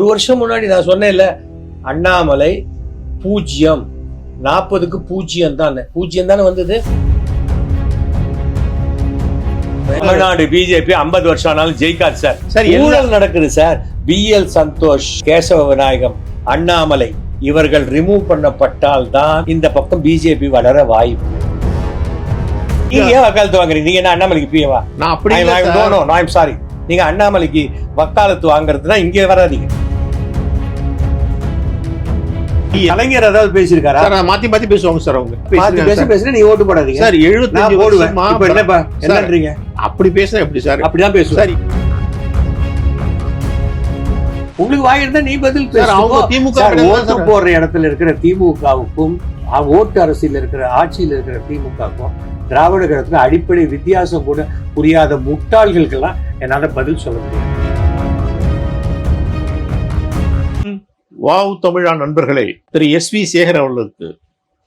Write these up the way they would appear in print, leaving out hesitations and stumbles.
ஒரு வருஷம் முன்னாடி நான் சொன்னேன்ல, அண்ணாமலை 0, 40க்கு 0 தானே, 0 தானே வந்தது. தமிழ்நாடு பிஜேபி 50 வருஷம் ஆனாலும் ஜெயிக்காது சார். சார் ஊழல் நடக்குது சார். BL சந்தோஷ், கேசவ விநாயகம், அண்ணாமலை இவர்கள் ரிமூவ் பண்ணப்பட்டால் தான் இந்த பக்கம் பிஜேபி வளர வாய்ப்பு. நீங்க ஏன் வக்காலத்து வாங்குறீங்க? நீங்க என்ன அண்ணாமலைக்கு பிஏவா? நான் அப்படி ஐம் சாரி, நீங்க அண்ணாமலைக்கு வக்காலத்து வாங்குறதுனா இங்கே வராதீங்க. கலைஞர் ஏதாவது பேசியிருக்காரா? சார் மாத்தி மாத்தி பேசுவாங்க சார். அவங்க மாத்தி பேசுனா நீ ஓட்டு போடாதீங்க சார். 75 போடுவேன். இப்ப என்னன்றீங்க? அப்படி பேசினா எப்படி சார்? அப்படிதான் பேசுவேன். சரி, உங்களுக்கு வாயிருந்தா நீ பதில் பேச. அவங்க திமுக ஓட்டு போடுற இடத்துல இருக்கிற திமுகவுக்கும் ஓட்டு அரசியல் இருக்கிற ஆட்சியில் இருக்கிற திமுகவுக்கும் திராவிட கழகத்துல அடிப்படை வித்தியாசம் கூட புரியாத முட்டாள்களுக்கெல்லாம் என்னால பதில் சொல்ல முடியும். வாவ் தமிழா நண்பர்களே, திரு SV சேகர் அவர்களுக்கு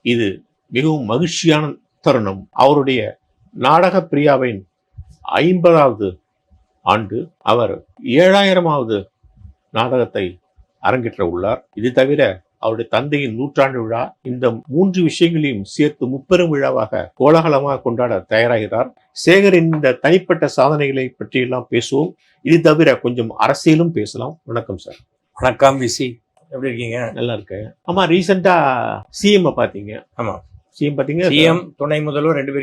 இது மிகவும் மகிழ்ச்சியான தருணம். அவருடைய நாடக பிரியாவின் 50வது ஆண்டு. அவர் 7000வது நாடகத்தை அரங்கேற்ற உள்ளார். இது தவிர அவருடைய தந்தையின் 100ஆண்டு விழா, இந்த 3 விஷயங்களையும் சேர்த்து முப்பெரும் விழாவாக கோலாகலமாக கொண்டாட தயாராகிறார். சேகரின் இந்த தனிப்பட்ட சாதனைகளை பற்றியெல்லாம் பேசுவோம். இது தவிர கொஞ்சம் அரசியலும் பேசலாம். வணக்கம் சார். வணக்கம் விசி, எப்படி இருக்கீங்க? நல்லா இருக்கேன். ஆமா, ரீசெண்டா சிஎம் பாத்தீங்க? ஆமா, சிஎம் பாத்தீங்க. சிஎம் துணை முதல்வர் 2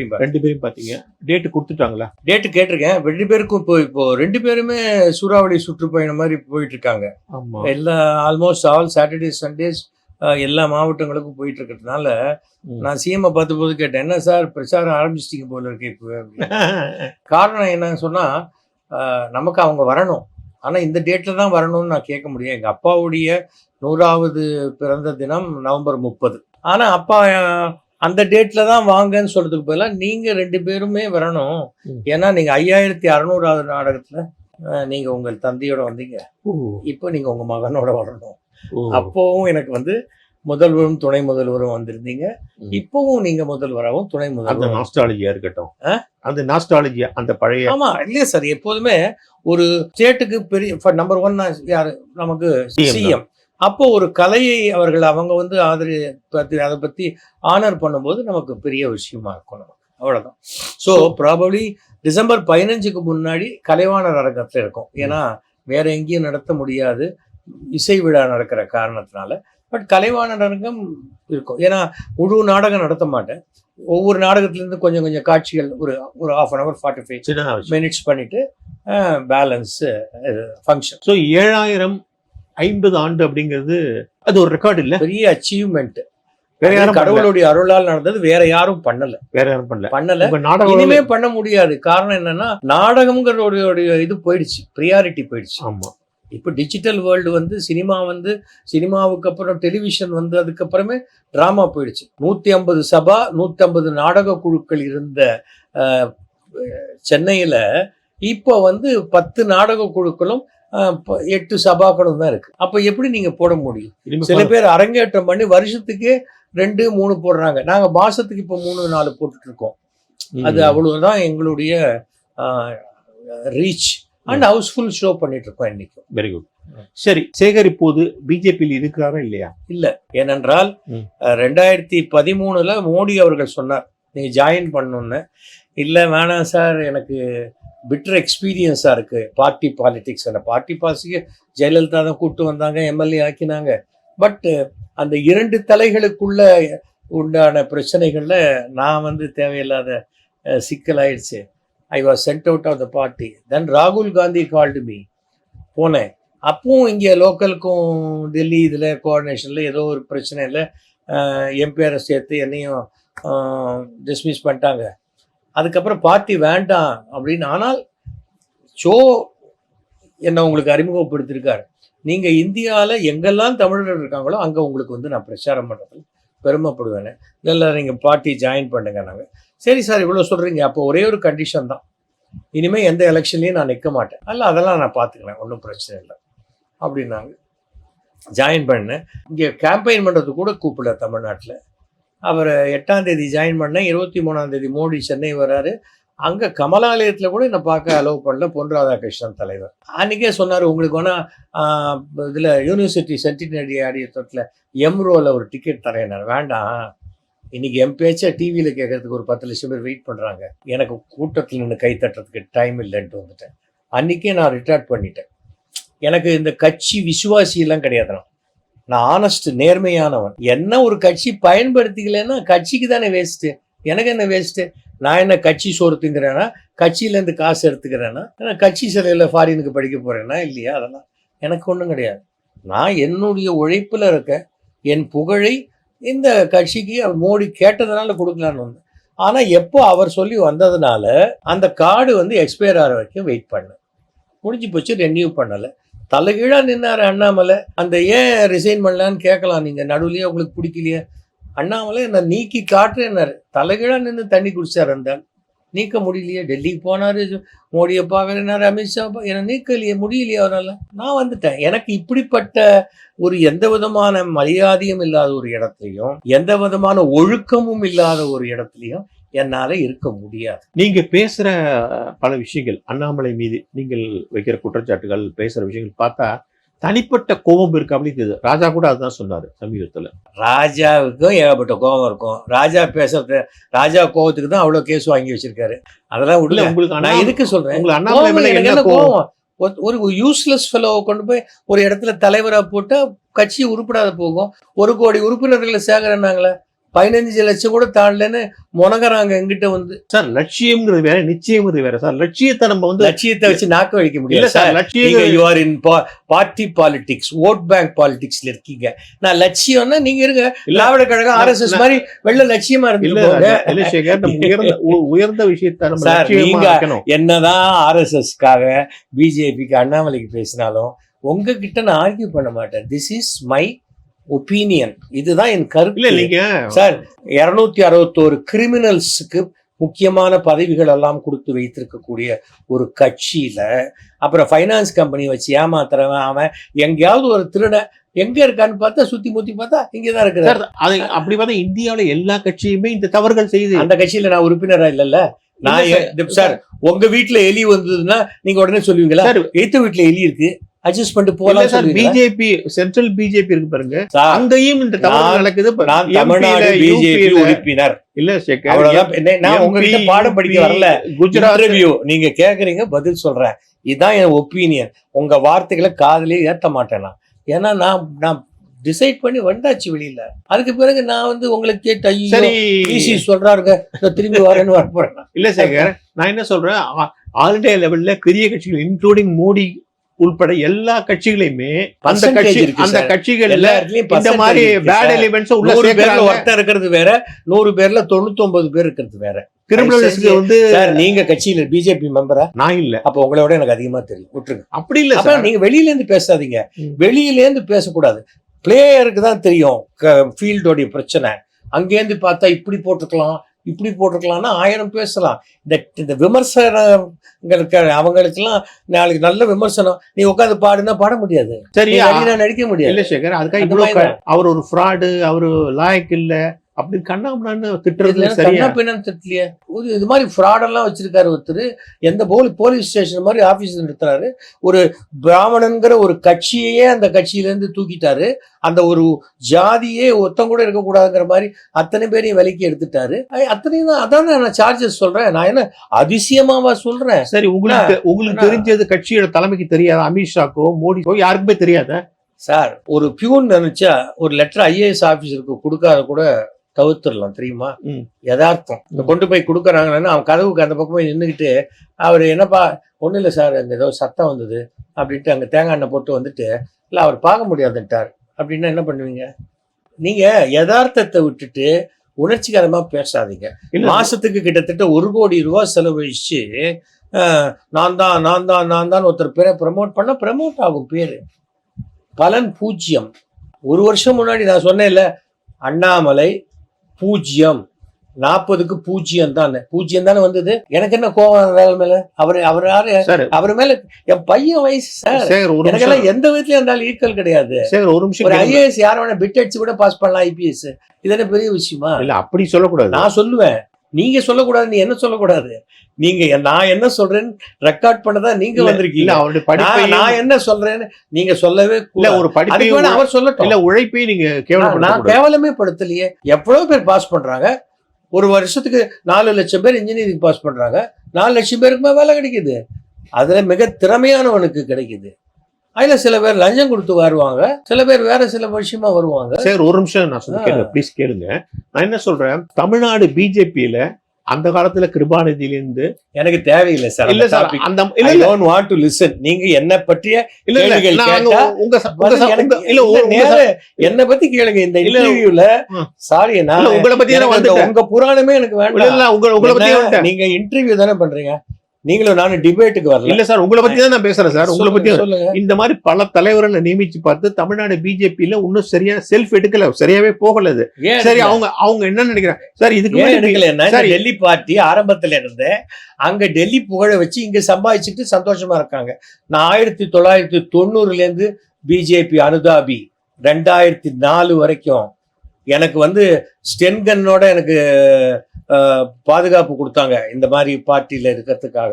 பேரும் பாத்தீங்க. டேட் கொடுத்துட்டாங்களா? டேட் கேட்டிருக்கேன். 2 பேருக்கும் இப்போ 2 பேருமே சூறாவளி சுற்றுப்பயணம் மாதிரி போயிட்டு இருக்காங்க. எல்லா ஆல்மோஸ்ட் ஆல் சாட்டர்டே சண்டேஸ் எல்லா மாவட்டங்களுக்கும் போயிட்டு இருக்கிறதுனால நான் சிஎம் பார்த்த போது கேட்டேன், என்ன சார் பிரச்சாரம் ஆரம்பிச்சிட்டீங்க போல இருக்கு இப்போ? காரணம் என்னன்னு சொன்னா, நமக்கு அவங்க வரணும், ஆனா இந்த டேட்ல தான் வரணும்னு நான் கேட்க முடியும். எங்க அப்பாவுடைய 100வது பிறந்த தினம் நவம்பர் 30. ஆனா அப்பா அந்த டேட்ல தான் வாங்கன்னு சொல்றதுக்கு பதிலாக நீங்க 2 பேருமே வரணும். ஏன்னா நீங்க 5600வது நாடகத்துல நீங்க உங்கள் தந்தையோட வந்தீங்க, இப்போ நீங்க உங்க மகனோட வரணும். அப்பவும் எனக்கு முதல்வரும் துணை முதல்வரும் வந்திருந்தீங்க, இப்பவும் நீங்க முதல்வராகவும் துணை முதல்வர். நாஸ்டாலஜியா இருக்கட்டும், அந்த நாஸ்டாலஜியா, அந்த பழைய. ஆமா, இல்லையா சார், எப்போதுமே ஒரு ஸ்டேட்டுக்கு பெரிய நம்பர் 1 யாரு? நமக்கு சிஎம். அப்போ ஒரு கலையை அவர்கள் அவங்க அதை பத்தி ஆனர் பண்ணும்போது நமக்கு பெரிய விஷயமா இருக்கும் நமக்கு. அவ்வளவுதான். ஸோ ப்ராபப்ளி டிசம்பர் 15க்கு முன்னாடி கலைவாணர் அரங்கத்துல இருக்கும். ஏன்னா வேற எங்கேயும் நடத்த முடியாது, இசை விழா நடக்கிற காரணத்தினால. பட் கலைவாணர் அரங்கம் இருக்கும். ஏன்னா முழு நாடகம் நடத்த மாட்டேன். ஒவ்வொரு நாடகத்திலேருந்து கொஞ்சம் கொஞ்சம் காட்சிகள் ஒரு 1/2 hour 45 minutes பண்ணிட்டு பேலன்ஸ் ஃபங்க்ஷன். ஸோ 7050 ஆண்டு அப்படிங்கிறது அது ஒரு ரெக்கார்டு இல்ல, பெரிய அச்சீவ்மெண்ட். வேற யாரும் கடவுளுடைய அருளால் நடந்தது, வேற யாரும் பண்ணல. இனிமே பண்ண முடியாது. காரணம் என்னன்னா, நாடகம்ங்கிற இது போயிடுச்சு, ப்ரியாரிட்டி போயிடுச்சு. ஆமா, இப்போ டிஜிட்டல் வேர்ல்டு சினிமா சினிமாவுக்கு அப்புறம் டெலிவிஷன் அதுக்கப்புறமே டிராமா போயிடுச்சு. 150 சபா 150 நாடக குழுக்கள் இருந்த சென்னையில இப்போ 10 நாடக குழுக்களும் 8 சபாக்களும் தான் இருக்கு. அப்ப எப்படி நீங்க போட முடியும்? சில பேர் அரங்கேற்றம் பண்ணி வருஷத்துக்கே 2-3 போடுறாங்க. நாங்க மாசத்துக்கு இப்போ 3-4 போட்டுட்டு இருக்கோம். அது அவ்வளவுதான் எங்களுடைய ரீச். அண்ட் ஹவுஸ்ஃபுல் ஷோ பண்ணிட்டு இருக்கோம் இன்னைக்கு. Very good. சரி, சேகர் இப்போது பிஜேபியில் இருக்கிறாரா இல்லையா? இல்ல, ஏனென்றால் 2013 மோடி அவர்கள் சொன்னார் நீங்க ஜாயின் பண்ணணும்னு. இல்ல வேணாம் சார், எனக்கு பிட்டர் எக்ஸ்பீரியன்ஸா இருக்கு party politics. Party politics Jayalalithaa தான் கூப்பிட்டு வந்தாங்க, எம்எல்ஏ ஆக்கினாங்க. பட் அந்த 2 தலைகளுக்குள்ள உண்டான பிரச்சனைகள்ல நான் தேவையில்லாத சிக்கலாயிடுச்சு. I was sent out of the party. Then ராகுல் காந்தி called me. போனேன். அப்பவும் இங்கே லோக்கலுக்கும் டெல்லி இதில் கோஆர்டினேஷனில் ஏதோ ஒரு பிரச்சனை இல்லை, என் பேரை சேர்த்து என்னையும் டிஸ்மிஸ் பண்ணிட்டாங்க. அதுக்கப்புறம் பார்ட்டி வேண்டாம் அப்படின்னு. ஆனால் ஷோ என்னை உங்களுக்கு அறிமுகப்படுத்தியிருக்காரு. நீங்கள் இந்தியாவில் எங்கெல்லாம் தமிழர்கள் இருக்காங்களோ அங்கே உங்களுக்கு நான் பிரச்சாரம் பண்ணுறது பெருமைப்படுவேன். இல்லை நீங்கள் பார்ட்டி ஜாயின் பண்ணுங்க. நாங்கள் சரி சார் இவ்வளோ சொல்கிறீங்க, அப்போ ஒரே ஒரு கண்டிஷன் தான், இனிமேல் எந்த எலெக்ஷன்லையும் நான் நிற்க மாட்டேன். அல்ல அதெல்லாம் நான் பார்த்துக்கிறேன், ஒன்றும் பிரச்சனை இல்லை அப்படின்னாங்க. ஜாயின் பண்ணேன். இங்கே கேம்பெயின் பண்ணுறது கூட கூப்பிடல தமிழ்நாட்டில். அவர் 8ஆம் தேதி ஜாயின் பண்ணேன். 23ஆம் தேதி மோடி சென்னை வராரு. அங்க கமலாலயத்துல கூட என்ன பார்க்க அலோவ் பண்ணல பொன் ராதாகிருஷ்ணன் தலைவர். அன்னைக்கே சொன்னாரு, உங்களுக்கு வேணா இதுல யூனிவர்சிட்டி சென்டினரி ஆடியத்துல எம்ரோல ஒரு டிக்கெட் தரேன். வேண்டாம், இன்னைக்கு என் பேச்ச டிவியில கேட்கறதுக்கு ஒரு 10 லட்சம் பேர் வெயிட் பண்றாங்க, எனக்கு கூட்டத்தில் நின்று கை தட்டுறதுக்கு டைம் இல்லைன்ட்டு வந்துட்டேன். அன்னைக்கே நான் ரிட்டையர்ட் பண்ணிட்டேன். எனக்கு இந்த கட்சி விசுவாசி எல்லாம் கிடையாது. நான் ஆனஸ்ட், நேர்மையானவன். என்ன ஒரு கட்சி பயன்படுத்திக்கலன்னா கட்சிக்கு தானே வேஸ்ட்டு, எனக்கு என்ன வேஸ்ட்டு? நான் என்ன கட்சி சோறு திங்கிறேன்னா, கட்சியிலேருந்து காசு எடுத்துக்கிறேன்னா, கட்சி சிலையில் ஃபாரினுக்கு படிக்க போகிறேன்னா இல்லையா? அதெல்லாம் எனக்கு ஒன்றும் கிடையாது. நான் என்னுடைய உழைப்பில் இருக்க என் புகழை இந்த கட்சிக்கு மோடி கேட்டதுனால கொடுக்கலான்னு வந்தேன். ஆனால் எப்போ அவர் சொல்லி வந்ததுனால அந்த கார்டு வந்து எக்ஸ்பயர் ஆகிற வரைக்கும் வெயிட் பண்ணேன். முடிஞ்சு போச்சு, ரெனியூ பண்ணலை. தலைகீழாக நின்னார் அண்ணாமலை. அந்த ஏன் ரிசைன் பண்ணலான்னு கேட்கலாம் நீங்கள், நடுவுலையே உங்களுக்கு பிடிக்கலையே. அண்ணாமலை என்னை நீக்கி காட்டுறேன்னாரு. தலைகீழாக நின்று தண்ணி குடிச்சார். இருந்தால் நீக்க முடியலையே. டெல்லிக்கு போனார், மோடியை பார்க்குறேன்னாரு, அமித்ஷா என்னை நீக்கலையே, முடியலையே அவரால். நான் வந்துட்டேன். எனக்கு இப்படிப்பட்ட ஒரு எந்த விதமான மரியாதையும் இல்லாத ஒரு இடத்துலையும் எந்த விதமான ஒழுக்கமும் இல்லாத ஒரு இடத்துலையும் என்னால இருக்க முடியாது. நீங்க பேசுற பல விஷயங்கள், அண்ணாமலை மீது நீங்கள் வைக்கிற குற்றச்சாட்டுகள், பேசுற விஷயங்கள் பார்த்தா தனிப்பட்ட கோபம் இருக்கு அப்படின்னு தெரியுது. ராஜா கூட அதுதான் சொன்னாரு சமீபத்துல. ராஜாவுக்கும் ஏகப்பட்ட கோபம் இருக்கும். ராஜா பேசுறது, ராஜா கோபத்துக்கு தான் அவ்வளவு கேஸ் வாங்கி வச்சிருக்காரு. அதெல்லாம் விடல. உங்களுக்கு நான் எதுக்கு சொல்றேன், உங்களுக்கு அண்ணாமலை மேல என்ன கோபம்? ஒரு யூஸ்லெஸ் ஃபெலோவை கொண்டு போய் ஒரு இடத்துல தலைவரா போட்டா கட்சி உருப்படாத போகும். 1 கோடி உறுப்பினர்களை சேகரனாங்களே, 15 லட்சம் கூட தாண்டலன்னு முனகறாங்க எங்கிட்ட வந்து. சார் லட்சியம்ங்கிறது வேற, நிச்சயம்ங்கிறது வேற சார். லட்சியத்தை நம்ம வந்து லட்சியத்தை வச்சு நாக்க வழிக்க முடியல சார். லட்சியம் you are in party politics, vote bank பாலிடிக்ஸ்ல இருக்கீங்க. நான் லட்சியம்னா நீங்க இருங்க திராவிட கழகம் RSS மாதிரி வெள்ள லட்சியமா இருந்து உயர்ந்த விஷயத்தை நம்ம என்னதான் RSSக்காக பிஜேபிக்கு அண்ணாமலைக்கு பேசினாலும் உங்ககிட்ட நான் ஆர்கியூ பண்ண மாட்டேன். திஸ் இஸ் மை ஒப்பீனியன், இதுதான் என் கருத்து. நீங்க சார் 261 கிரிமினல்ஸுக்கு முக்கியமான பதவிகள் எல்லாம் கொடுத்து வைத்திருக்கக்கூடிய ஒரு கட்சியில அப்புறம் ஃபைனான்ஸ் கம்பெனி வச்சு ஏமாத்துறவன் அவன் எங்கேயாவது ஒரு திருட எங்க இருக்கான்னு பார்த்தா சுத்தி முத்தி பார்த்தா இங்கதான் இருக்கிறார். அப்படி பார்த்தா இந்தியாவில எல்லா கட்சியுமே இந்த தவறுகள் செய்யுது. அந்த கட்சியில நான் உறுப்பினரா இல்லல்ல. நான் சார் உங்க வீட்டுல எலி வந்ததுன்னா நீங்க உடனே சொல்லுவீங்களா, எய்த்த வீட்டுல எலி இருக்கு அட்ஜஸ்ட் பண்ணிட்டு போலாம் சார். பிஜேபி சென்ட்ரல் பிஜேபி இருக்கு பாருங்க, அங்கேயும் இந்த தவறு நடக்குது. நான் தமிழ்நாடு பிஜேபி உறுப்பினர் இல்ல சேகர், நான் உங்ககிட்ட பாடம் படிக்க வரல. குஜராத் ரிவ்யூ நீங்க கேக்குறீங்க, பதில் சொல்றேன். இதுதான் என் ஒப்பீனியன். உங்க வார்த்தைகளை காதுலயே ஏத்த மாட்டேன் நான். ஏன்னா நான் டிசைட் பண்ணி வந்தாச்சு வெளியில. அதுக்கு பிறகு நான் வந்து உங்களுக்கு கேட்டு சொல்றாருங்க திரும்பி வரேன்னு வர போறேன். இல்ல சேகர், நான் என்ன சொல்றேன், ஆல் இண்டியா லெவல்ல பெரிய கட்சிகள் இன்க்ளூடிங் மோடி உள்பட எல்லா கட்சிகளையுமே அந்த கட்சிகள் இந்த மாதிரி பேட் எலிமெண்ட்ஸ் உள்ள சேர்க்கறாங்க. ஒருத்தர் இருக்கிறது வேற, 100 பேர்ல 99 பேர் இருக்கிறது வேற. கிரிமினல்ஸ்க்கு வந்து நீங்க கட்சியில பிஜேபி மெம்பரா? நான் இல்ல. அப்ப உங்களோட எனக்கு அதிகமா தெரியும், விட்டுருங்க. அப்படி இல்ல சார், நீங்க வெளியில இருந்து பேசாதீங்க. வெளியில இருந்து பேசக்கூடாது. பிளேயருக்கு தான் தெரியும் ஃபீல்டோடைய பிரச்சனை. அங்கேருந்து பார்த்தா இப்படி போட்டுக்கலாம் இப்படி போட்டிருக்கலாம்னா 1000 பேசலாம். இந்த விமர்சனங்களுக்கு அவங்களுக்கெல்லாம் நாளைக்கு நல்ல விமர்சனம் நீ உட்காந்து பாடுனா பாட முடியாது, சரி நடிக்க முடியாது. இல்ல சேகர், அதுக்காக அவர் ஒரு ஃப்ராடு, அவரு லாயக்கு இல்ல அப்படி கண்ணாமண்ணு திட்டுறது சரியா? திட்டலையே. இது மாதிரி ஃப்ராடெல்லாம் வச்சிருக்காரு ஒருத்தர். எந்த போலீஸ் ஸ்டேஷன் மாதிரி ஆபீஸ் நடத்துறாரு. ஒரு பிராமணன்கிற ஒரு கட்சியையே அந்த கட்சியில இருந்து தூக்கிட்டாரு. அந்த ஒரு ஜாதியே ஒத்தம் கூட இருக்கக்கூடாதுங்கிற மாதிரி அத்தனை பேரையும் விலைக்கு எடுத்துட்டாரு. அத்தனையும் தான். அதான் நான் சார்ஜஸ் சொல்றேன். நான் என்ன அதிசயமாவா சொல்றேன்? சரி, உங்களுக்கு தெரிஞ்சது கட்சியோட தலைமைக்கு தெரியாத, அமித்ஷாக்கோ மோடிக்கோ யாருக்குமே தெரியாத சார்? ஒரு பியூன் நினைச்சா ஒரு லெட்டர் IAS ஆபீசருக்கு கொடுக்காத கூட தவிர்த்துடலாம், தெரியுமா? யதார்த்தம். கொண்டு போய் கொடுக்குறாங்கன்னா அவன் கதவுக்கு அந்த பக்கமே நின்றுக்கிட்டு அவர் என்னப்பா, ஒன்றும் இல்லை சார், அங்கே ஏதோ சத்தம் வந்தது அப்படின்ட்டு அங்கே தேங்காய் எண்ணெய் போட்டு வந்துட்டு இல்லை அவர் பார்க்க முடியாதுட்டார் அப்படின்னா என்ன பண்ணுவீங்க? நீங்க யதார்த்தத்தை விட்டுட்டு உணர்ச்சிகரமாக பேசாதீங்க. மாசத்துக்கு கிட்டத்தட்ட 1 கோடி ரூபாய் செலவழிச்சு நான் தான் ஒருத்தர் பேரை ப்ரமோட் ஆகும். பேரு பலன் 0. 1 வருஷம் முன்னாடி நான் சொன்னேன்ல, அண்ணாமலை 0, 40க்கு 0 தானே வந்தது. எனக்கு என்ன கோவம் மேல? அவர் யாரு? அவர் மேல என் பையன் வயசு சார். எனக்கெல்லாம் எந்த விதத்துலயும் இருந்தாலும் ஈக்குவல் கிடையாது. ஒரு IAS யார வேணா பிட் அடிச்சு கூட பாஸ் பண்ணலாம், IPS. இது என்ன பெரிய விஷயமா? இல்ல அப்படி சொல்லக்கூடாது. நான் சொல்லுவேன், நீங்க சொல்லக்கூடாது, நீ என்ன சொல்லக்கூடாது. நீங்க நான் என்ன சொல்றேன்னு ரெக்கார்ட் பண்ணதான் நீங்க இல்ல வந்திருக்கீங்க. அவருடைய படிப்பையும் நான் என்ன சொல்றேன்னு நீங்க சொல்லவே இல்ல கூடாது. ஒரு அதுக்கு படிப்பையும் வேணா அவர் சொல்லட்டும். இல்ல உழைப்பையும் நீங்க நான் கேவலப்படுத்தக்கூடாது. கேவலமே படுத்தலையே. எவ்வளவு பேர் பாஸ் பண்றாங்க. ஒரு வருஷத்துக்கு 4 லட்சம் பேர் இன்ஜினியரிங் பாஸ் பண்றாங்க. 4 லட்சம் பேருக்கு மேல வேலை கிடைக்குது. அதுல மிக திறமையானவனுக்கு கிடைக்குது. அதுல சில பேர் லஞ்சம் கொடுத்து வருவாங்க, சில பேர் வேற சில விஷயமா வருவாங்க. சரி ஒரு நிமிஷம் நான் சொல்ல கேளுங்க, ப்ளீஸ் கேளுங்க. நான் என்ன சொல்றேன், தமிழ்நாடு பிஜேபியில அந்த காலத்துல கிருபாநிதியிலிருந்து எனக்கு தேவையில்லை சார். இல்ல சார் அந்த இல்ல I இல்ல don't want to listen. நீங்க என்ன பற்றிய இல்ல இல்ல கேள்விகள் நான் கேட்டா உங்க எனக்கு இல்ல இல்ல நேர என்ன பத்தி கேளுங்க. இந்த இல்ல, இன்டர்வியூல ம். சாரி இல்ல உங்களை பத்தி எனக்கு வந்து உங்க புராணமே எனக்கு இல்ல வேண்டாம். இல்ல உங்களை பத்தி என்ன, நீங்க இன்டர்வியூ தானே பண்றீங்க. நீங்களும் நானும் டிபேட்டுக்கு வரல. இல்ல சார் உங்களை பத்தி தான் நான் பேசுறேன் சார். உங்களை பத்தி சொல்லுங்க. இந்த மாதிரி பல தலைவர்களை நியமிச்சு பார்த்து தமிழ்நாடு பிஜேபியில இன்னும் சரியா செல்ஃப் எடுக்கல, சரியாவே போகல இது. ஏன் சரி எடுக்கல? அவங்க என்ன நினைக்கிறாங்க சார் இதுக்கு ஏன் முன்னாடி எடுக்கலைன்னா, இந்த சரி. டெல்லி பார்ட்டி ஆரம்பத்துல இருந்து அங்க டெல்லி புகழ வச்சு இங்க சம்பாதிச்சுட்டு சந்தோஷமா இருக்காங்க. நான் 1990 இருந்து பிஜேபி அனுதாபி. 2004 வரைக்கும் எனக்கு வந்து ஸ்டென்கன்னோட எனக்கு பாதுகாப்பு கொடுத்தாங்க இந்த மாதிரி பார்ட்டியில இருக்கிறதுக்காக.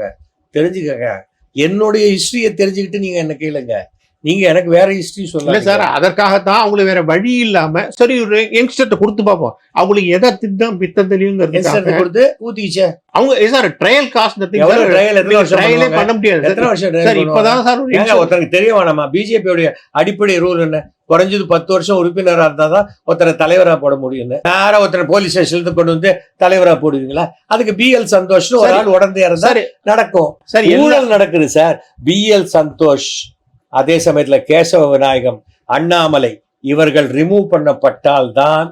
தெரிஞ்சுக்கங்க, என்னுடைய ஹிஸ்டரியை தெரிஞ்சுக்கிட்டு நீங்க என்ன கேளுங்க. நீங்க எனக்கு வேற ஹிஸ்டரி இல்ல சொல்ல சார் அதற்காகத்தான் அவங்களுக்கு வேற வழி இல்லாம சரி ஒரு யங்ஸ்டர்ட்ட கொடுத்து பார்ப்போம் அவங்களுக்கு எதை திட்டம் பித்தம் தெரியுங்கிறதுக்காக கொடுத்து ஊத்திக்கிச்சே. அவங்க சார் ட்ரையல் காஸ்ட் எவ்வளவு trial, எத்தனை வருஷம் ட்ரையலே பண்ணுவாங்க? பண்ண முடியாது எத்தனை வருஷம் trial சார். பண்ணுவாங்க? இப்பதான் சார் ஒரு ஏங்க ஒருத்தருக்கு தெரிய வேணாமா? பிஜேபியோடைய அடிப்படை ரூல் என்ன? குறைஞ்சது 10 வருஷம் உறுப்பினரா இருந்தாதான் ஒருத்தரை தலைவரா போட முடியும். நேரா ஒருத்தரை போலீஸ் ஸ்டேஷன்ல கொண்டு வந்து தலைவரா போடுவீங்களா? அதுக்கு BL சந்தோஷ் ஒரு ஆள் உடனே இருந்தா சரி நடக்கும். சரி ஊழல் நடக்குது சார். BL சந்தோஷ், அதே சமயத்துல கேசவ விநாயகம், அண்ணாமலை இவர்கள் ரிமூவ் பண்ணப்பட்டால் தான்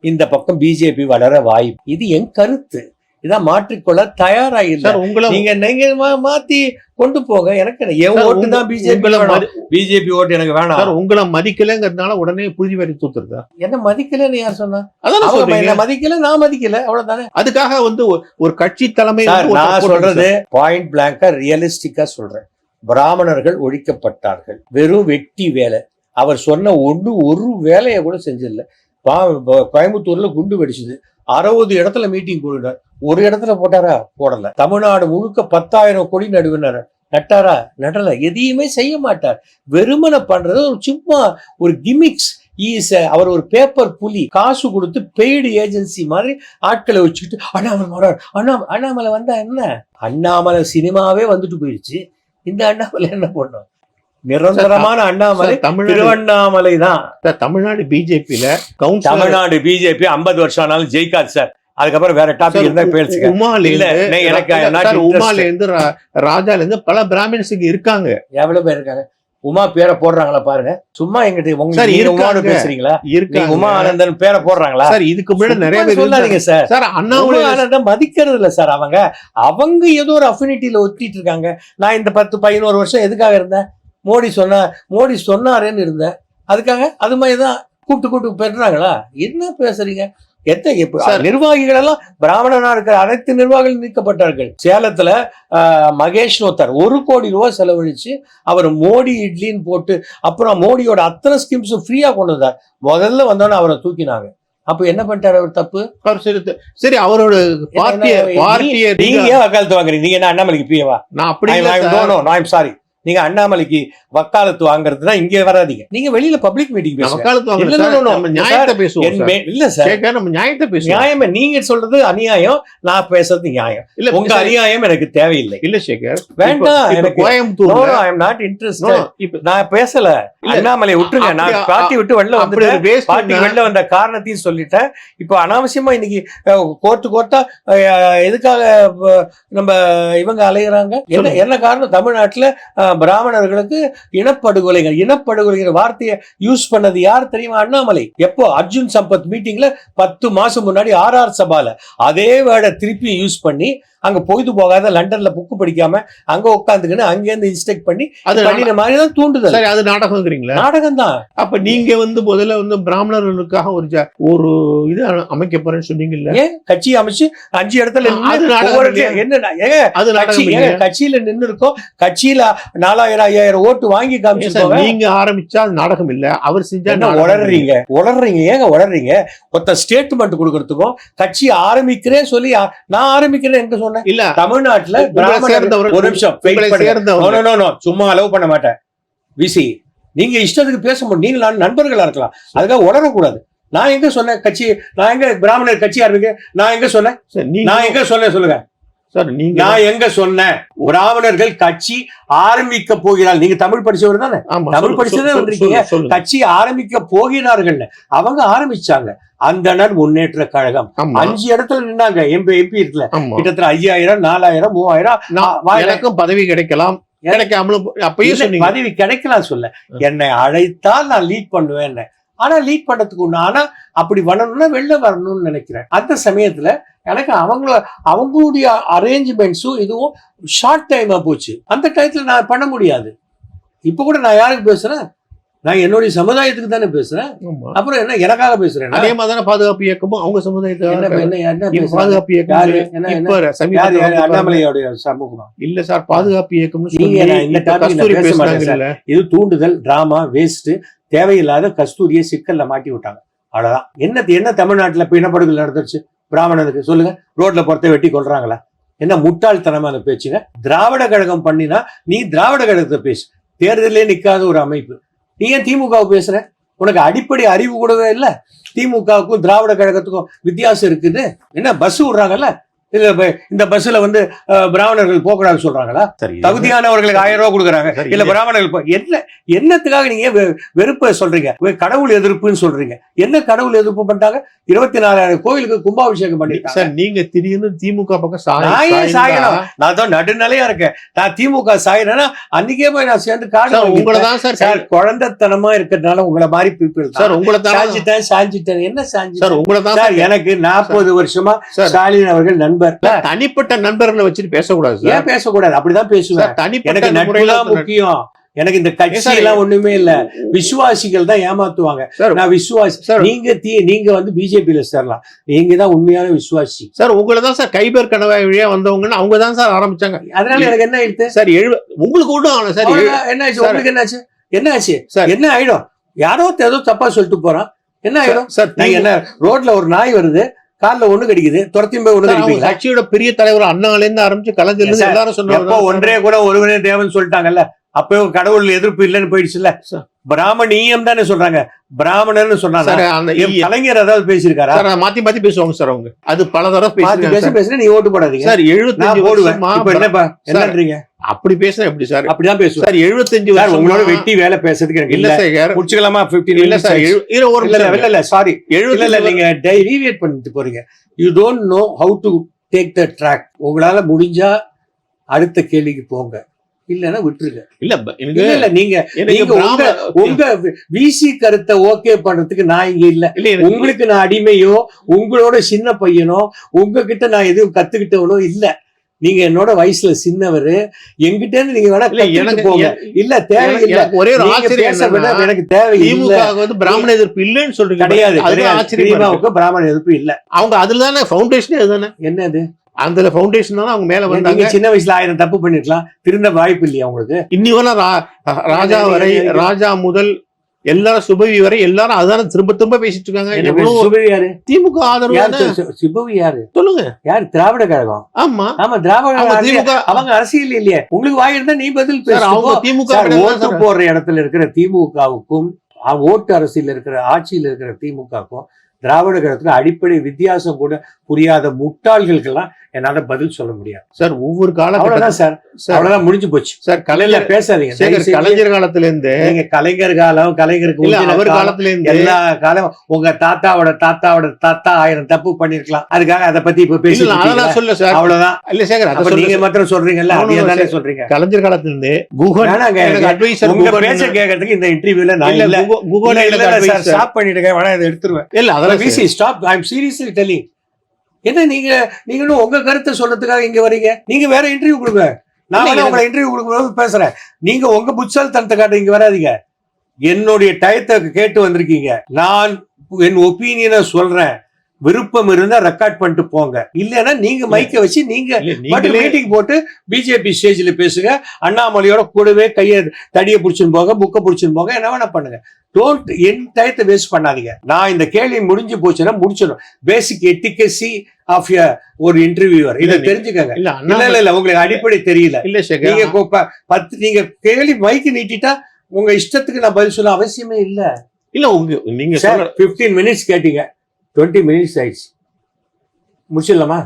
இந்த பக்கம் பிஜேபி வளர வாய்ப்பு. இது என் கருத்து. இதான் மாற்றிக்கொள்ள தயாராயில்லை. சார் உங்களை நீங்க மாத்தி கொண்டு போங்க. எனக்கு என்ன? என் ஓட்டு தான் பிஜேபி ஓட்டு எனக்கு வேணாம். சார் உங்களை மதிக்கலங்கிறதுனால உடனே புழுதி வரி தூத்துறதா? என்ன மதிக்கலன்னு யார் சொன்னா? அதான் அவங்க சொல்றீங்க. என்ன மதிக்கல, நான் மதிக்கல, அவ்வளவுதானே. அதுக்காக வந்து ஒரு கட்சி தலைமை சார் வந்து ஒரு நான் support சொல்றது பாயிண்ட் பிளாங்கா ரியலிஸ்டிக்கா சொல்றேன். பிராமணர்கள் ஒழிக்கப்பட்டார்கள். வெறும் வெட்டி வேலை. அவர் சொன்ன ஒரு வேலையை கூட செஞ்சதில்லை. கோயம்புத்தூர்ல குண்டு வெடிச்சது. 60 இடத்துல மீட்டிங் போடுறார். ஒரு இடத்துல போட்டாரா? போடல. தமிழ்நாடு முழுக்க 10,000 கொடி நடுவினர் நட்டாரா? நடல. எதையுமே செய்ய மாட்டார். வெறுமனை பண்றது ஒரு சும்மா ஒரு கிமிக்ஸ். அவர் ஒரு பேப்பர் புலி. காசு கொடுத்து பெய்டு ஏஜென்சி மாதிரி ஆட்களை வச்சுக்கிட்டு அண்ணாமலை வந்தா என்ன? அண்ணாமலை சினிமாவே வந்துட்டு போயிடுச்சு. இந்த அண்ணாமலை என்ன பண்ணும்? நிரந்தரமான அண்ணாமலை திருவண்ணாமலை தான். தமிழ்நாடு பிஜேபியில தமிழ்நாடு பிஜேபி 50 வருஷம் ஆனாலும் ஜெயிக்காது சார். அதுக்கப்புறம் வேற டாபிக் இருந்தா பேசுங்க. உமால இருந்து ராஜால இருந்து பல பிராமின்ஸுக்கு இருக்காங்க. எவ்வளவு பேர் இருக்காங்க? உமா பேரை போடுறாங்களா பாருங்க. சும்மா எங்கிட்ட பேசுறீங்களா? உமா ஆனந்தன் பேரை போடுறாங்களா? சார் இதுக்கு முன்னாடி நிறைய பேர் சொல்லாதீங்க சார். சார் அண்ணாமலை ஆனந்தன் மதிக்கிறது இல்ல சார். அவங்க ஏதோ ஒரு அஃபினிட்டியில ஒத்திட்டு இருக்காங்க. நான் இந்த 10-11 வருஷம் எதுக்காக இருந்தேன்? மோடி சொன்னாருன்னு இருந்தேன். அதுக்காக அது மாதிரிதான் கூப்பிட்டு பெறாங்களா? என்ன பேசுறீங்க? நிர்வாகிகள் எல்லாம் பிராமணனா இருக்கிற அனைத்து நிர்வாகிகள் நீக்கப்பட்டார்கள். சேலத்துல மகேஷ் ஒருத்தர் 1 கோடி ரூபாய் செலவழிச்சு அவர் மோடி இட்லின்னு போட்டு அப்புறம் மோடியோட அத்தனை ஸ்கீம்ஸும் ஃப்ரீயா கொண்டு வந்தார். முதல்ல வந்தோன்னு அவரை தூக்கினாங்க. அப்ப என்ன பண்ணிட்டாரு அவர்? தப்பு. சரி அவரோட பார்ட்டியை நீங்க ஏன் வக்காலத்து வாங்குறீங்க? நீங்க என்ன அண்ணாமலைக்கு பிஏவா? நான் அப்படி சாரி, நீங்க அண்ணாமலைக்கு வக்காலத்து வாங்குறதுனா இங்க வராதீங்க. நீங்க வெளியில பப்ளிக் மீட்டிங் நியாயமே. நீங்க சொல்றது அநியாயம், நான் பேசுறது நியாயம். இல்ல உங்க அநியாயம் எனக்கு தேவையில்லை. இல்ல சேகர் வேண்டாம். எனக்கு கோயம்புத்தூர் ஐ அம் நாட் இன்ட்ரஸ்டட். நான் பேசல. அண்ணாமலை விட்டுருங்க. நான் பார்ட்டி விட்டு வெளில வந்துட்டேன். பார்ட்டி வெளில வந்த காரணத்தையும் சொல்லிட்டேன். இப்போ அனாவசியமா இன்னைக்கு கோர்ட்டா எதுக்காக நம்ம இவங்க அலைகிறாங்க? என்ன காரணம்? தமிழ்நாட்டுல பிராமணர்களுக்கு இனப்படுகொலைங்கிற வார்த்தையை யூஸ் பண்ணது யார் தெரியுமா? அண்ணாமலை. எப்போ? அர்ஜுன் சம்பத் மீட்டிங்ல 10 மாசம் முன்னாடி RR சபால அதே வேர்டை திருப்பி யூஸ் பண்ணி அங்க பொய்து போகாத லண்டன்ல புக்கு படிக்காம அங்க உட்காந்துக்கின்னு அங்கேருந்து இன்ஸ்ட்ரக்ட் பண்ணி அது பண்ணின மாதிரி தான் தூண்டுதல். சரி, அது நாடகம்ங்கிறீங்களா? நாடகம் தான். அப்ப நீங்க முதல்ல பிராமணர்களுக்காக ஒரு இது அமைக்க போறேன்னு சொன்னீங்கல்ல? ஏன் கட்சி அமைச்சு 5 இடத்துல கட்சியில நின்று இருக்கோம். கட்சியில 4000 5000 ஓட்டு வாங்கி காமிச்சிருக்கோங்க. நீங்க ஆரம்பிச்சா அது நாடகம் இல்ல, அவர் செஞ்சா உளறீங்க ஏங்க உளறீங்க? ஒருத்த ஸ்டேட்மெண்ட் கொடுக்கறதுக்கும் கட்சி ஆரம்பிக்கிறேன் சொல்லி நான் ஆரம்பிக்கிறேன் எங்க சொன்னேன்? இல்ல தமிழ்நாட்டுல ஒரு நிமிஷம் சும்மா அலோவ் பண்ண மாட்டேன். விசி நீங்க இஷ்டத்துக்கு பேச முடியும், நீங்க நான் நண்பர்களா இருக்கலாம், அதுக்காக உளரக்கூடாது. நான் எங்க சொன்னேன் கட்சி, நான் எங்க பிராமணர் கட்சி ஆரம்பிக்க, நான் எங்க சொன்னேன்? நான் எங்க சொன்னேன் சொல்லுங்க. நான் எங்க சொன்னேன் பிராமணர்கள் கட்சி ஆரம்பிக்க போகிறார்கள்? நீங்க தமிழ் படிச்சவர் தானே, தமிழ் படிச்சதே வந்திருக்கீங்க. கட்சி ஆரம்பிக்க போகிறார்கள், அவங்க ஆரம்பிச்சாங்க. அந்தணர் முன்னேற்ற கழகம் 5 இடத்துல நின்னாங்க. எம்பி இருக்குல்ல, கிட்டத்தட்ட 5000 4000 3000 எனக்கும் பதவி கிடைக்கலாம், கிடைக்காமலும் அப்பயும் சொன்னீங்க. பதவி கிடைக்கலாம் சொல்ல, என்னை அழைத்தால் நான் லீட் பண்ணுவேன். ஆனா லீட் பண்றதுக்கு ஒண்ணு, ஆனா அப்படி வரணும்னா வெளில வரணும்னு நினைக்கிறேன். அந்த சமயத்துல எனக்கு அவங்களுடைய அரேஞ்ச்மெண்ட்ஸும் இதுவும் ஷார்ட் டைமா போச்சு. அந்த டயத்துல நான் பண்ண முடியாது. இப்ப கூட நான் யாருக்கு பேசுறேன்? நான் என்னுடைய சமுதாயத்துக்கு தானே பேசுறேன். அப்புறம் என்ன எனக்காக பேசுறேன்? அதே மாதிரி பாதுகாப்பு இயக்கமும் அவங்க சமுதாயத்துக்கு பாதுகாப்பு இயக்கம் அண்ணாமலையோடைய சமூகமா இல்ல சார். பாதுகாப்பு இயக்கம் இது தூண்டுதல், டிராமா, வேஸ்ட், தேவையில்லாத கஸ்தூரியை சிக்கல்ல மாட்டி விட்டாங்க. அவ்வளவுதான். என்ன தமிழ்நாட்டுல இனப்படுகொலை நடந்துருச்சு பிராமணனுக்கு சொல்லுங்க? ரோட்ல பொறுத்த வெட்டி கொள்றாங்களா? என்ன முட்டாள்தனமான பேச்சுங்க. திராவிட கழகம் பண்ணினா நீ திராவிட கழகத்தை பேசு. தேர்தலே நிக்காத ஒரு அமைப்பு, நீ ஏன் திமுகவை பேசுற? உனக்கு அடிப்படை அறிவு கூடவே இல்ல. திமுகவுக்கும் திராவிட கழகத்துக்கும் வித்தியாசம் இருக்குது. என்ன பஸ் விடுறாங்கல்ல, இந்த பஸ்ல பிராமணர்கள் போகக்கூடாது சொல்றாங்களா? தகுதியானவர்களுக்கு 1000 ரூபாய் கொடுக்குறாங்க, இல்ல பிராமணர்கள் என்னத்துக்காக நீங்க வெறுப்ப சொல்றீங்க? கடவுள் எதிர்ப்புன்னு சொல்றீங்க. என்ன கடவுள் எதிர்ப்பு பண்ணிட்டாங்க? 24,000 கோயிலுக்கு கும்பாபிஷேகம் பண்ணிட்டாங்க. சார் நீங்க திடீர்னு திமுக பக்கம் சாயணும். நான் தான் நடுநிலையா இருக்கேன். நான் திமுக சாயினா அன்னைக்கே போய் நான் சேர்ந்து காடு உங்களதான் சார் குழந்தைத்தனமா இருக்கிறதுனால உங்களை மாதிரி பீப்பிள் சார் உங்களை சாஞ்சிட்டேன். என்ன சாஞ்சி சார் உங்களதான் எனக்கு 40 வருஷமா ஸ்டாலின் அவர்கள் நண்பர். தனிப்பட்ட நண்பர்களை வச்சுட்டு பேசக்கூடாது. ஏன் பேசக்கூடாது? அப்படிதான் பேசுவேன். எனக்கு நட்புலாம் முக்கியம். எனக்கு இந்த கட்சி எல்லாம் ஒண்ணுமே இல்ல. விசுவாசிகள் தான் ஏமாத்துவாங்க. நான் விசுவாசி. நீங்க பிஜேபியில சேரலாம். நீங்க தான் உண்மையான விசுவாசி. சார் உங்களை தான் சார் கைபர் கணவாய் வழியா வந்தவங்கன்னு அவங்க தான் சார் ஆரம்பிச்சாங்க. அதனால எனக்கு என்ன ஆயிடுச்சு சார்? உங்களுக்கு ஒன்றும் ஆனா சார் என்ன ஆச்சு? உங்களுக்கு என்னாச்சு? என்ன ஆச்சு சார்? என்ன ஆயிடும்? யாரோ ஏதோ தப்பா சொல்லிட்டு போறான். என்ன ஆயிடும் சார்? நீங்க என்ன ரோட்ல ஒரு நாய் வருது, கார்ல ஒண்ணு கிடைக்குது, துரத்தியும் போய் ஒண்ணு கிடைப்பீங்க. கட்சியோட பெரிய தலைவர் அண்ணால இருந்து ஆரம்பிச்சு கலைஞர்ல இருந்து எல்லாரும் சொன்னாங்க. ஒன்றே கூட ஒருவனே தேவன் சொல்லிட்டாங்கல்ல. அப்போ கடவுள் எதிர்ப்பு இல்லைன்னு போயிடுச்சுல்ல. பிராமணியம் தானே சொல்றாங்க, பிராமணர்னு சொன்னாங்க. கலைஞர் ஏதாவது பேசியிருக்காரா? மாத்தி மாத்தி பேசுவாங்க சார் அவங்க. அது பல தடவை பேசுறேன். நீ ஓட்டு போடாதீங்க சார். 75 என்னன்றீங்க? அப்படி பேசுறேன் எப்படி சார்? அப்படிதான் பேசுவேன் சார். 75 வருஷம் உங்களோட வெட்டி வேலை பேசுறதுக்கு எனக்கு இல்ல சார். முடிச்சுக்கலாமா? 15 இல்ல சார். இல்ல சாரி, இல்ல நீங்க டீவியேட் பண்ணிட்டு போறீங்க. You don't know how to take the track. உங்களால முடிஞ்சா அடுத்த கேள்விக்கு போங்க, இல்லன்னா விட்டுருங்க. இல்ல நீங்க உங்க விசி கருத்தை ஓகே பண்றதுக்கு நான் இங்க இல்ல. உங்களுக்கு நான் அடிமையோ உங்களோட சின்ன பையனோ உங்ககிட்ட நான் எதுவும் கத்துக்கிட்டவனோ இல்ல. நீங்க என்னோட வயசுல சின்னவரு, எங்கிட்ட இருந்து நீங்க வேணா போங்க. இல்ல தேவையில்லை. ஒரே எனக்கு தேவையில்லை. பிராமண எதிர்ப்பு இல்லன்னு சொல்றீங்க. கிடையாது. பிராமண எதிர்ப்பு இல்ல. அவங்க அதுலதானே ஃபவுண்டேஷன். அதுதானே என்னது அந்த ஃபவுண்டேஷன் தான் அவங்க மேல வந்தாங்க. சின்ன வயசுல 1000 தப்பு பண்ணிருக்கலாம், திருந்த வாய்ப்பு இல்லையா உங்களுக்கு? இன்னி வரை ராஜா வரை, ராஜா முதல் எல்லாரும் சுபவி வரை எல்லாரும் அதான திரும்ப பேசிட்டு இருக்காங்க. சுபவி யாரு? திமுக ஆதரவு. சுபவி யாரு சொல்லுங்க? யாரு? திராவிட கழகம். ஆமா திராவிட. அவங்க அரசியல் இல்லையே. உங்களுக்கு வாய் இருந்தா நீ பதில் பேச. அவங்க திமுக ஓட்டு போடுற இடத்துல இருக்கிற திமுகவுக்கும் ஓட்டு அரசியல் இருக்கிற ஆட்சியில் இருக்கிற திமுகவுக்கும் திராவிட கழகத்துக்கு அடிப்படை வித்தியாசம் கூட புரியாத முட்டாள்களுக்கெல்லாம் என்னால பதில் சொல்ல முடியாது சார். ஒவ்வொரு காலம் அவ்வளவுதான் சார். அவ்வளவுதான் முடிஞ்சு போச்சு சார். கலையில பேசாதீங்க. கலைஞர் காலத்துல இருந்து நீங்க கலைஞர் காலம், கலைஞருக்கு அவர் காலத்துல இருந்து எல்லா காலம் உங்க தாத்தாவோட தாத்தாவோட தாத்தா 1000 தப்பு பண்ணிருக்கலாம். அதுக்காக அதை பத்தி இப்ப பேசலாம் சொல்ல சார். அவ்வளவுதான். இல்ல சேகர், நீங்க மாத்திரம் சொல்றீங்கல்ல, அதையே சொல்றீங்க. கலைஞர் காலத்துல இருந்து உங்க பேச கேட்கறதுக்கு இந்த இன்டர்வியூல நான் இல்ல. ஸ்டாப் பண்ணிடுங்க, வேணா இதை எடுத்துருவேன். இல்ல அதெல்லாம் ஸ்டாப். ஐ அம் சீரியஸ்லி டெல்லிங். என்ன நீங்களும் உங்க கருத்தை சொல்றதுக்காக இங்க வரீங்க? நீங்க வேற இன்டர்வியூ கொடுங்க. நான் உங்களை இன்டர்வியூ கொடுக்கும்போது பேசுறேன். நீங்க உங்க புட்சால்தனத்தை காட்ட இங்க வராதீங்க. என்னுடைய டயத்தை கேட்டு வந்திருக்கீங்க. நான் என் ஒப்பீனியனை சொல்றேன். விருப்பம் இருந்தா ரெக்கார்ட் பண்ணிட்டு போங்க, இல்லைன்னா நீங்க மைக்க வச்சு நீங்க இல்ல, நீங்களே மீட்டிங் போட்டு பிஜேபி ஸ்டேஜ்ல பேசுங்க. அண்ணாமலையோட கூடவே கைய தடியை பிடிச்சுன்னு போங்க, புக்க பிடிச்சுன்னு போங்க, என்ன வேணா பண்ணுங்க. டோன்ட் என் டயத்தை வேஸ்ட் பண்ணாதீங்க. நான் இந்த கேள்வி முடிஞ்சு போச்சுன்னா முடிச்சிடும். பேசிக் எட்டிகசி ஆஃப் ஒரு இன்டர்வியூவர், இதை தெரிஞ்சுக்கங்க. இல்ல இல்ல உங்களுக்கு அடிப்படை தெரியல. இல்ல சேகர், நீங்க நீங்க கேள்வி மைக்கு நீட்டிட்டா உங்க இஷ்டத்துக்கு நான் பதில் சொல்ல அவசியமே இல்ல. இல்ல நீங்க 15 மினிட்ஸ் கேட்டீங்க, 20 மினிட்ஸ் ஆயிடுச்சு, முடிச்சிடலாமா?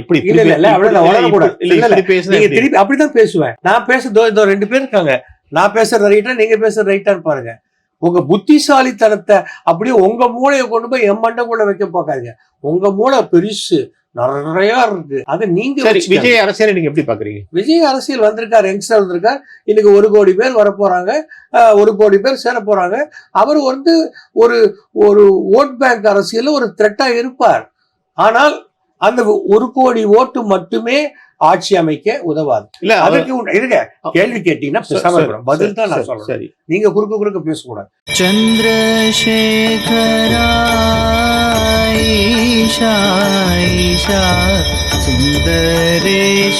எப்படி இல்ல இல்ல இல்ல அவ்வளவுதான், வளரக்கூடாது. இல்ல இல்ல, இப்படி பேசுனா நீங்க எப்படி? திருப்பி அப்படிதான் பேசுவேன். நான் பேசுறதோ இதோ 2 பேர் இருக்காங்க, நான் பேசுறது ரைட்டா நீங்க பேசுறது ரைட்டான்னு பாருங்க. உங்க புத்திசாலித்தனத்தை அப்படியே உங்க மூளையை கொண்டு போய் என் மண்டை கூட வைக்க பார்க்காதீங்க. உங்க மூளை பெருசு, நிறைய இருக்கு, அது நீங்க சரி. வச்சுக்கோங்க. விஜய் அரசியலை நீங்க எப்படி பாக்குறீங்க? விஜய் அரசியல் வந்திருக்கார், யங்ஸ்டர் வந்திருக்கார். இன்னைக்கு 1 கோடி பேர் வர போறாங்க, 1 கோடி பேர் சேர போறாங்க. அவர் வந்து ஒரு ஒரு ஓட் பேங்க் அரசியல் ஒரு த்ரெட்டா இருப்பார். ஆனால் அந்த 1 கோடி ஓட்டு மட்டுமே ஆட்சி அமைக்க உதவாது. இல்ல அதுக்கு இருங்க, கேள்வி கேட்டீங்கன்னா பேசாம இருக்கிறோம், பதில் தான் நான் சொல்றேன். சரி, நீங்க குறுக்க பேசக்கூடாது. चन्द्रशेखरा ईशा ईशा सुन्दरेश्वरा